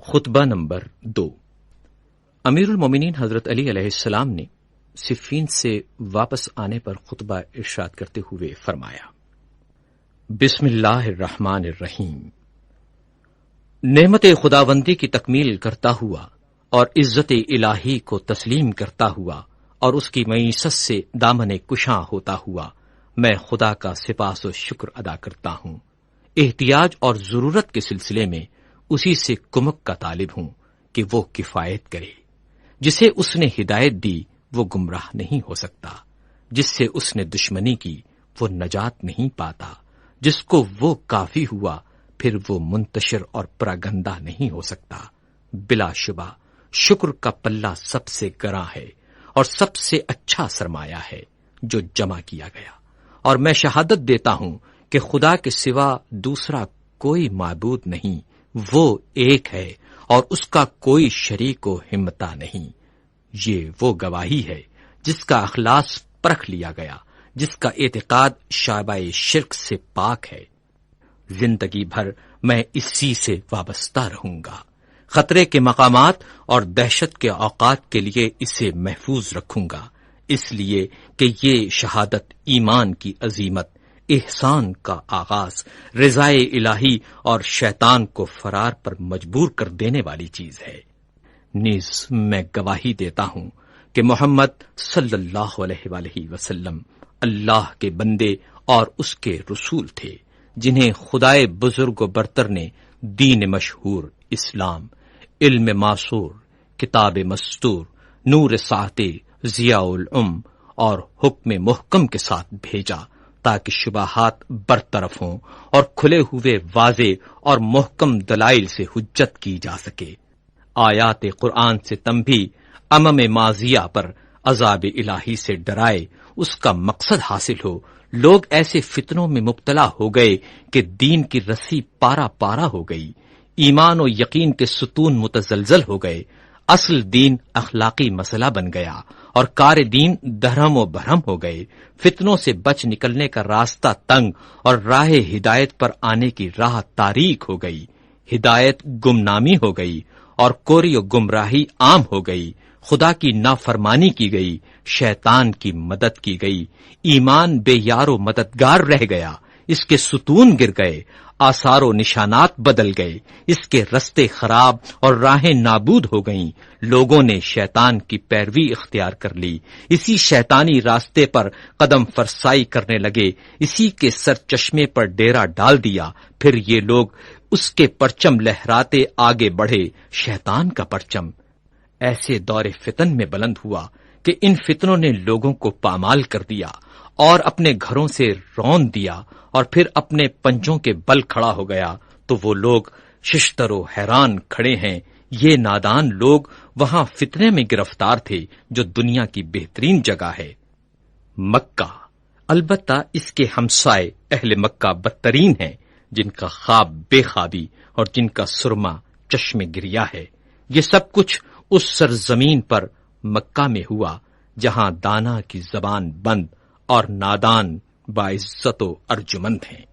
خطبہ نمبر 2۔ امیر المومنین حضرت علی علیہ السلام نے صفین سے واپس آنے پر خطبہ ارشاد کرتے ہوئے فرمایا: بسم اللہ الرحمن الرحیم۔ نعمت خداوندی کی تکمیل کرتا ہوا اور عزت الہی کو تسلیم کرتا ہوا اور اس کی معیشت سے دامن کشاں ہوتا ہوا میں خدا کا سپاس و شکر ادا کرتا ہوں۔ احتیاج اور ضرورت کے سلسلے میں اسی سے کمک کا طالب ہوں کہ وہ کفایت کرے۔ جسے اس نے ہدایت دی وہ گمراہ نہیں ہو سکتا، جس سے اس نے دشمنی کی وہ نجات نہیں پاتا، جس کو وہ کافی ہوا پھر وہ منتشر اور پراگندہ نہیں ہو سکتا۔ بلا شبہ شکر کا پلہ سب سے گراں ہے اور سب سے اچھا سرمایہ ہے جو جمع کیا گیا، اور میں شہادت دیتا ہوں کہ خدا کے سوا دوسرا کوئی معبود نہیں، وہ ایک ہے اور اس کا کوئی شریک و ہمتا نہیں۔ یہ وہ گواہی ہے جس کا اخلاص پرکھ لیا گیا، جس کا اعتقاد شعبہ شرک سے پاک ہے۔ زندگی بھر میں اسی سے وابستہ رہوں گا، خطرے کے مقامات اور دہشت کے اوقات کے لیے اسے محفوظ رکھوں گا، اس لیے کہ یہ شہادت ایمان کی عظیمت، احسان کا آغاز، رضائے الہی اور شیطان کو فرار پر مجبور کر دینے والی چیز ہے۔ نیز میں گواہی دیتا ہوں کہ محمد صلی اللہ علیہ وآلہ وسلم اللہ کے بندے اور اس کے رسول تھے، جنہیں خدائے بزرگ و برتر نے دین مشہور اسلام، علم معصور، کتاب مستور، نور ساطع، ضیاء العم اور حکم محکم کے ساتھ بھیجا تاکہ شبہات برطرف ہوں اور کھلے ہوئے واضح اور محکم دلائل سے حجت کی جا سکے۔ آیات قرآن سے تنبیہ امم ماضیہ پر عذاب الہی سے ڈرائے، اس کا مقصد حاصل ہو۔ لوگ ایسے فتنوں میں مبتلا ہو گئے کہ دین کی رسی پارا پارا ہو گئی، ایمان و یقین کے ستون متزلزل ہو گئے، اصل دین اخلاقی مسئلہ بن گیا اور کار دین دھرم و بھرم ہو گئے۔ فتنوں سے بچ نکلنے کا راستہ تنگ اور راہ ہدایت پر آنے کی راہ تاریک ہو گئی، ہدایت گمنامی ہو گئی اور کوری و گمراہی عام ہو گئی، خدا کی نافرمانی کی گئی، شیطان کی مدد کی گئی، ایمان بے یار و مددگار رہ گیا، اس کے ستون گر گئے، آثار و نشانات بدل گئے، اس کے رستے خراب اور راہیں نابود ہو گئیں۔ لوگوں نے شیطان کی پیروی اختیار کر لی، اسی شیطانی راستے پر قدم فرسائی کرنے لگے، اسی کے سر چشمے پر ڈیرا ڈال دیا۔ پھر یہ لوگ اس کے پرچم لہراتے آگے بڑھے، شیطان کا پرچم ایسے دور فتن میں بلند ہوا کہ ان فتنوں نے لوگوں کو پامال کر دیا اور اپنے گھروں سے رون دیا، اور پھر اپنے پنجوں کے بل کھڑا ہو گیا۔ تو وہ لوگ ششتر و حیران کھڑے ہیں، یہ نادان لوگ وہاں فتنے میں گرفتار تھے جو دنیا کی بہترین جگہ ہے، مکہ۔ البتہ اس کے ہمسائے اہل مکہ بدترین ہیں، جن کا خواب بے خوابی اور جن کا سرما چشم گریا ہے۔ یہ سب کچھ اس سرزمین پر مکہ میں ہوا جہاں دانا کی زبان بند اور نادان باعزت و ارجمند ہیں۔